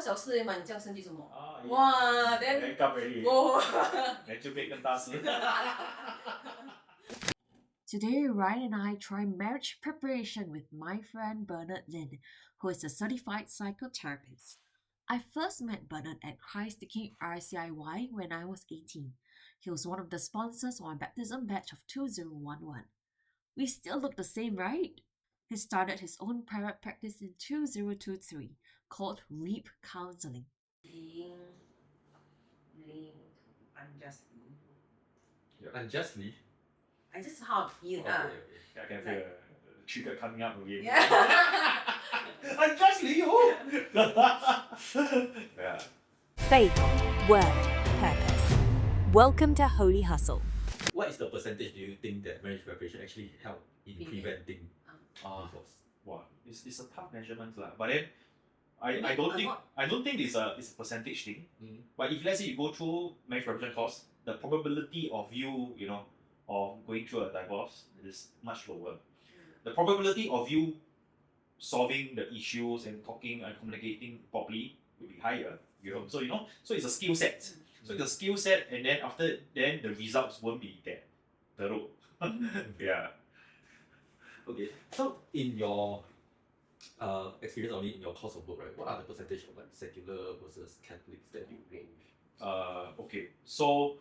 小事而已嘛，你这样生气什么？啊，哇，then then 就变更大事。Today, Ryan and I try marriage preparation with my friend Bernard Lin, who is a certified psychotherapist. I first met Bernard at Christ the King RCIY when I was 18. He was one of the sponsors on my baptism batch of 2011. We still look the same, right? He started his own private practice in 2023 called REAP Counselling. Being unjustly. Unjustly? I just how I feel. Okay. I can feel a trigger coming up again. Yeah. Unjustly, yeah. Faith, work, purpose. Welcome to Holy Hustle. What is the percentage do you think that marriage preparation actually help in preventing divorce? Wow, it's a tough measurement lah. But then I don't think it's a percentage thing. But if let's say you go through marriage preparation course, the probability of you of going through a divorce is much lower. The probability of you solving the issues and talking and communicating properly will be higher. So it's a skill set. So it's a skill set, and then then the results won't be that teruk. Yeah. Okay. So in your experience only in your course of work, right? What are the percentage of like secular versus Catholics that you work with? Okay. So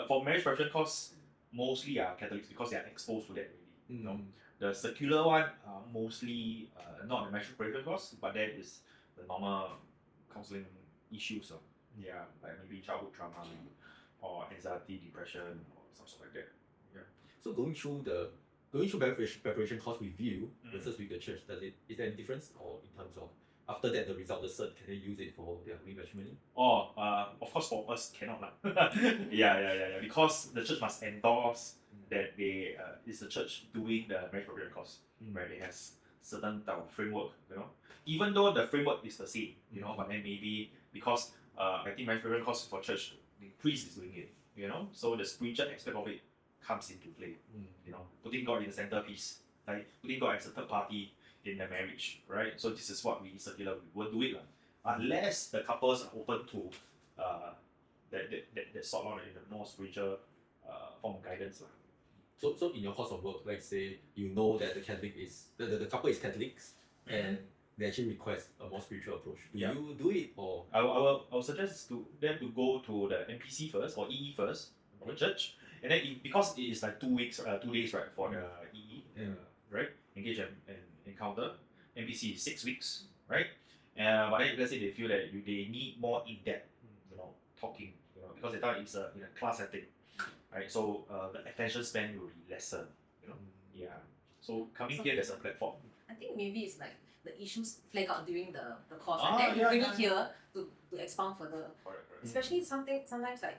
for marriage preparation course, mostly are Catholics because they are exposed to that already. The secular one are mostly not the marriage preparation course, but that is the normal counseling issues. Yeah, like maybe childhood trauma or anxiety, depression, or something like that. Yeah. So going through marriage preparation course with you versus with the church, is there any difference, or in terms of after that the result, the cert, can they use it for their rematrimony? Of course for us cannot lah. Yeah. Because the church must endorse that they is the church doing the marriage preparation course, where it has certain type of framework, Even though the framework is the same, but then maybe because I think marriage preparation course for church, the priest is doing it, So the spiritual aspect of it comes into play, Putting God in the centerpiece, like putting God as a third party in the marriage, right? So this is what we secular we won't do it unless the couples are open to that sort of in the more spiritual form of guidance. So in your course of work, let's say you know that the Catholic is the couple is Catholics and they actually request a more spiritual approach. Do you do it, or I will suggest to them to go to the MPC first or EE first for the church, and then because it is like 2 weeks, 2 days, right, for the EE, right, engage and encounter. MPC is 6 weeks, right? But then let's say they feel that they need more in-depth, talking, because the time it's in a class setting, right? So the attention span will be lesser, Yeah. So coming here, there's a platform. I think maybe it's like the issues flag out during the course, yeah, and then you bring it yeah. here to expound further. Correct. Especially sometimes like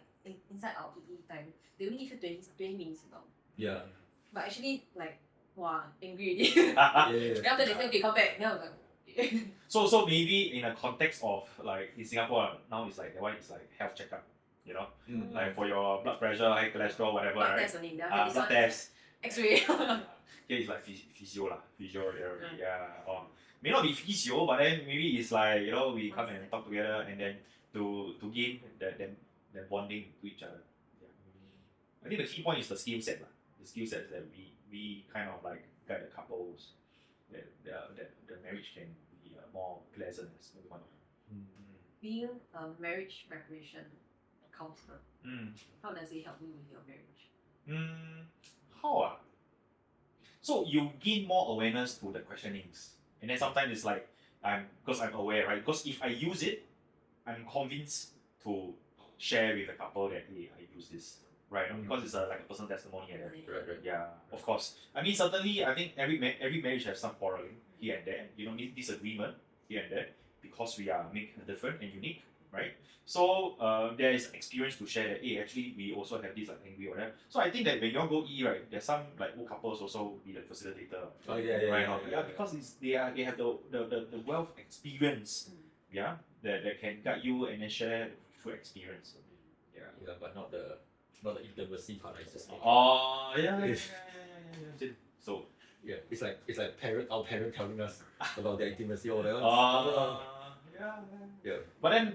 inside our EE time, they only give you 20 minutes long. Yeah. But actually like angry already. Then after they say okay, come back. Then I was like So maybe in a context of like in Singapore now it's like that one is like health checkup, like for your blood pressure, high cholesterol, whatever, blood right? test only. Blood test. X-ray. Here is like physio therapy, or may not be physio, but then maybe it's like we come and talk together and then to gain the bonding to each other. I think the key point is the skill set. The skill set that we kind of like guide the couples that the marriage can be more pleasant and smooth one. Being a marriage preparation counselor, how does it help you with your marriage? How? So you gain more awareness to the questionings, and then sometimes it's like because I'm aware, right? Because if I use it, I'm convinced to share with the couple that hey, I use this, right? Because it's like a personal testimony. Right. Yeah, of course. I mean, certainly, I think every marriage has some quarreling here and there. Disagreement here and there because we are different and unique, right? So there is experience to share that. Hey, actually, we also have this like angry or whatever. So I think that when you all go right, there's some like old couples also be the facilitator. Oh yeah. Yeah, because they have the wealth experience. Yeah, that can guide you and then share through experience. Yeah, but not the intimacy part, I just. Yeah. So yeah, it's like our parent telling us about their intimacy or whatever. Yeah. But then,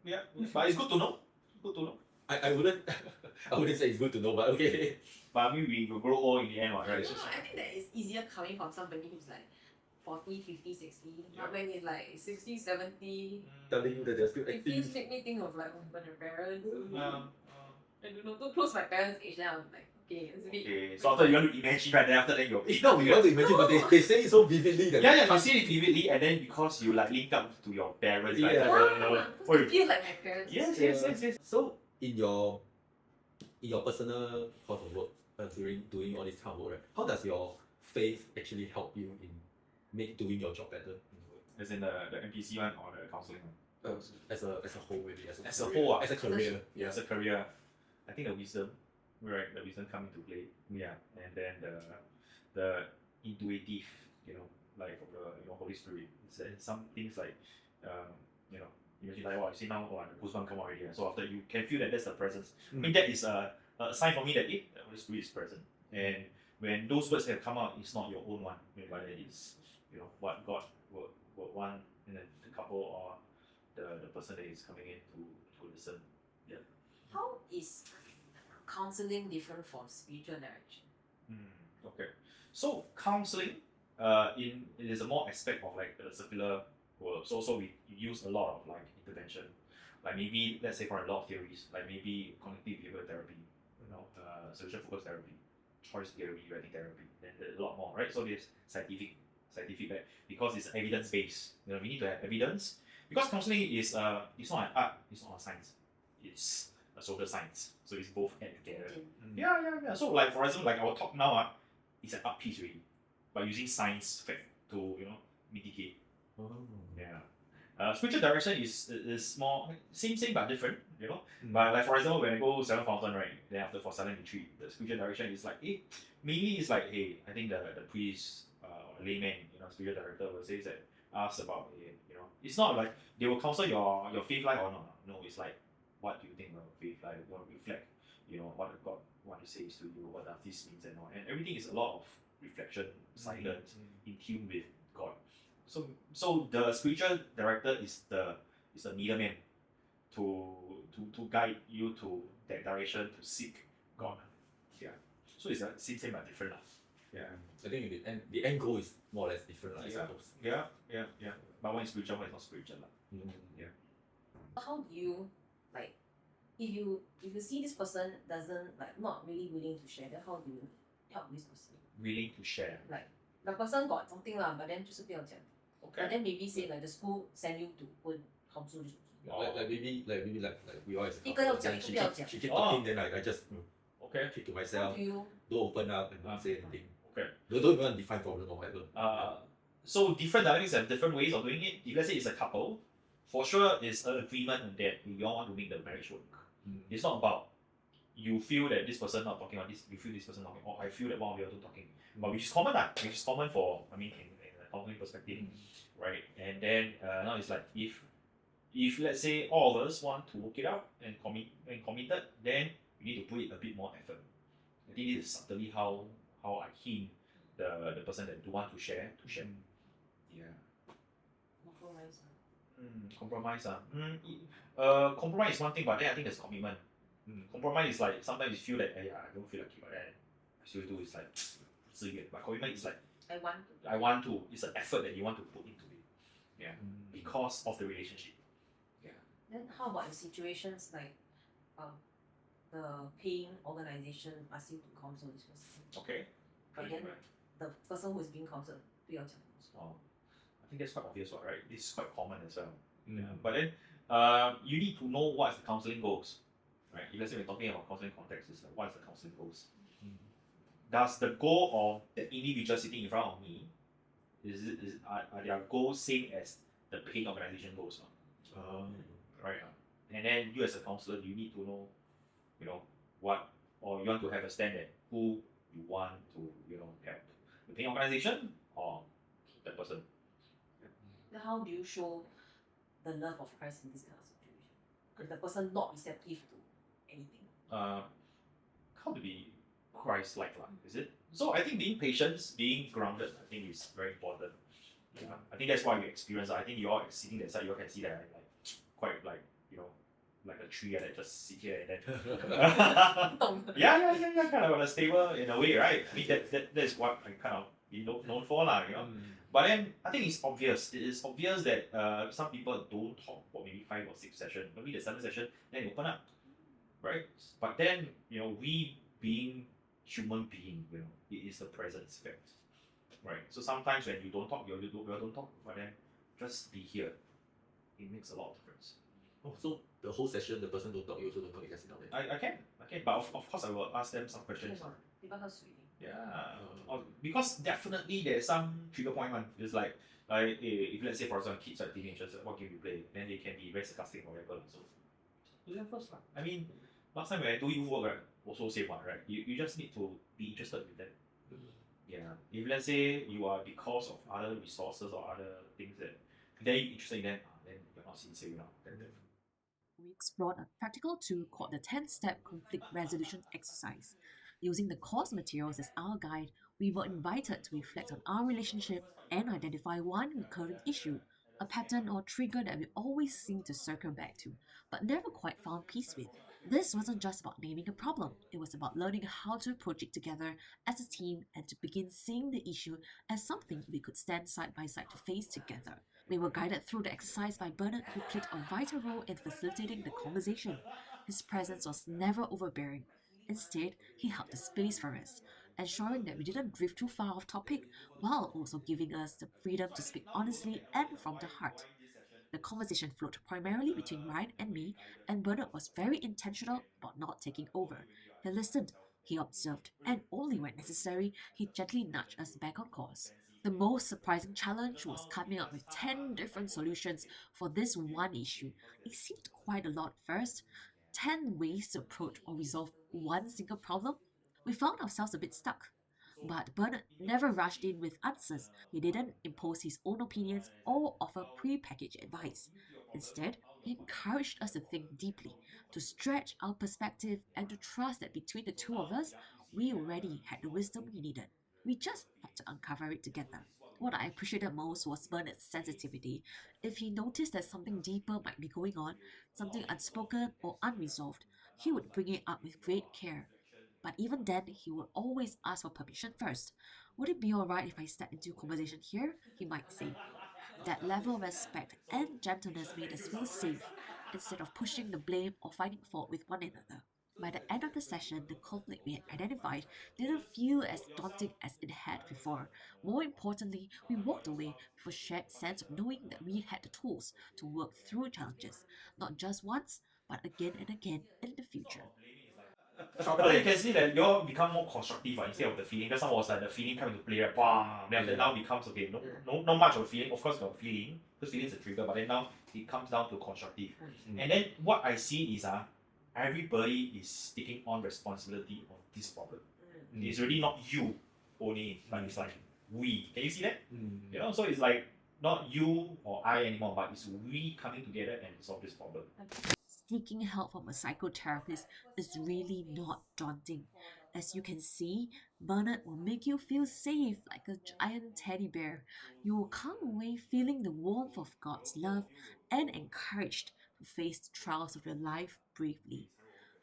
yeah. But it's good to know. Good to know. I wouldn't I wouldn't say it's good to know, but okay. But I mean, we will grow old in the end, right? No, It's just I think that it's easier coming from somebody who's like 40, 50, 60. But when it's like 60, 70, Telling you that they're still it feels active. make me think of like when their parents. Yeah. I don't know, too close my parents' age, then I'm like, okay, it's a bit. Okay, so after you want to imagine, right? Then after that you're It's not we want to imagine, but they say it so vividly that you see it vividly, and then because you like link up to your parents, right? Yeah. Because I feel like my parents. Yes. So in your personal course of work, during doing all this kind of work, right? How does your faith actually help you in doing your job better? As in the NPC one or the counseling one? As a whole, really, as a As a career. whole, as a career. Yeah, as a career, I think the wisdom, right? The wisdom come into play. Yeah, and then the intuitive, like from the Holy Spirit. It's some things like, imagine like what you see now, the goosebumps come out already. So after you can feel that that's the presence. I mean that is a sign for me that the Holy Spirit is present. And when those words have come out, it's not your own one, but it is what God would want in the couple or the person that is coming in to listen. Yeah. How is counseling different from spiritual direction? Okay. So counseling, it is a more aspect of like the circular world. So we use a lot of like intervention, like maybe let's say for a lot of theories, like maybe cognitive behavioral therapy, solution focused therapy, choice theory, writing therapy, then there's a lot more, right? So there's scientific back because it's evidence based. We need to have evidence because counseling is it's not an art, it's not a science, it's a social science. So it's both add together. Yeah. So like for example, like our talk now, it's an art piece really, but using science fact to mitigate. Yeah. Spiritual direction is more same but different, But like for example, when I go Seven Fountain, right, then after for silent retreat, the spiritual direction is like, mainly it's like, I think the priest or layman, spiritual director will say that ask about, it's not like they will counsel your faith life or not. No, it's like, what do you think about faith life? You want to reflect, what God want to say to you, what does this means and all, and everything is a lot of reflection, silence, in tune with God. So the spiritual director is the middleman to guide you to that direction to seek God. Yeah. So it's same but different. Yeah. I think the end goal is more or less different, I suppose. Yeah. But one is spiritual, one is not spiritual. Yeah. How do you like if you see this person doesn't like not really willing to share, then how do you help this person? Willing to share. Like the person got something lah, but then 就是不要讲. Okay. But then maybe say like the school send you to go and counsel this person. Like maybe we all as a 一个要讲， then 一个不要讲。 she keep talking, then I just Okay. keep to How myself, do you don't open up and not say anything. Okay. Don't even want to define problem or whatever. So different dynamics have different ways of doing it. If let's say it's a couple, for sure it's an agreement that you all want to make the marriage work. It's not about you feel that this person not talking or this you feel this person talking or I feel that one of you are not talking. But which is common which is common for in a counseling perspective, right? And then now it's like if let's say all of us want to work it out and committed, then we need to put it a bit more effort. I think this is subtly how I hint the person that do want to share. Yeah. compromise? Compromise. Compromise is one thing, but then I think there's commitment. Compromise is like sometimes you feel that I don't feel like it, but then I still do. It's like 自愿. But commitment is like I want to. It's an effort that you want to put into it. Yeah. Because of the relationship. Yeah. Then how about in situations like the paying organization ask you to counsel this person, Okay. but then the person who is being counseled 不要讲. I think that's quite obvious, right? This is quite common as well. Yeah. But then you need to know what's the counseling goals. Right? If let's say we're talking about counseling context, it's like what's the counseling goals? Does the goal of the individual sitting in front of me are their goals same as the paying organization goals? Right? And then you as a counselor, you need to know, what, or you want to have a stand at who you want to, help. The paying organization or the person. Then how do you show the love of Christ in this kind of situation? If the person not receptive to anything. How to be Christ-like, is it? So I think being patient, being grounded, I think is very important. Yeah, I think that's what you experience. I think you all sitting that side, you all can see that I like quite like like a tree that just sit here and then yeah, kind of stable in a way, right? I mean that's what I kind of known for lah, But then I think it's obvious. It is obvious that some people don't talk for maybe 5 or 6 sessions, maybe the 7th session, then open up, right? But then we being human being, it is the presence fact, right? So sometimes when you don't talk, you don't talk, but then just be here. It makes a lot of difference. Oh, so the whole session, the person don't talk, you also don't talk, you just sit down there. I can, but of course I will ask them some questions. Yeah, because definitely there's some trigger point one. It's like if let's say for example kids are teenagers, what game you play, then they can be very sarcastic or whatever. So do them first lah. I mean, last time when I do youth work, right, also same one, right? You just need to be interested with them. Yeah. If let's say you are because of other resources or other things that they're interested in them, then you're not sincere enough. We explored a practical tool called the 10-step conflict resolution exercise. Using the course materials as our guide, we were invited to reflect on our relationship and identify one recurring issue, a pattern or trigger that we always seem to circle back to, but never quite found peace with. This wasn't just about naming a problem, it was about learning how to approach it together as a team and to begin seeing the issue as something we could stand side by side to face together. We were guided through the exercise by Bernard, who played a vital role in facilitating the conversation. His presence was never overbearing. Instead, he held the space for us, ensuring that we didn't drift too far off topic while also giving us the freedom to speak honestly and from the heart. The conversation flowed primarily between Ryan and me, and Bernard was very intentional about not taking over. He listened, he observed, and only when necessary, he gently nudged us back on course. The most surprising challenge was coming up with 10 different solutions for this one issue. It seemed quite a lot at first. 10 ways to approach or resolve one single problem? We found ourselves a bit stuck. But Bernard never rushed in with answers. He didn't impose his own opinions or offer pre-packaged advice. Instead, he encouraged us to think deeply, to stretch our perspective, and to trust that between the two of us, we already had the wisdom we needed. We just had to uncover it together. What I appreciated most was Bernard's sensitivity. If he noticed that something deeper might be going on, something unspoken or unresolved, he would bring it up with great care. But even then, he would always ask for permission first. Would it be alright if I step into a conversation here? He might say. That level of respect and gentleness made us feel safe instead of pushing the blame or finding fault with one another. By the end of the session, the conflict we had identified didn't feel as daunting as it had before. More importantly, we walked away with a shared sense of knowing that we had the tools to work through challenges, not just once, but again and again in the future. But you can see that you all become more constructive instead of the feeling. Just now was like the feeling come into play, right? Wow. Then after now becomes okay, not much of a feeling. Of course, got feeling, because feeling is a trigger, but then now it comes down to constructive. And then what I see is everybody is taking on responsibility of this problem. It's really not you only, but it's like we. Can you see that? So it's like not you or I anymore, but it's we coming together and solve this problem. Seeking help from a psychotherapist is really not daunting. As you can see, Bernard will make you feel safe like a giant teddy bear. You will come away feeling the warmth of God's love and encouraged to face the trials of your life bravely.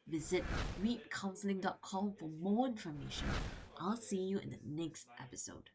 Visit reapcounselling.com for more information. I'll see you in the next episode.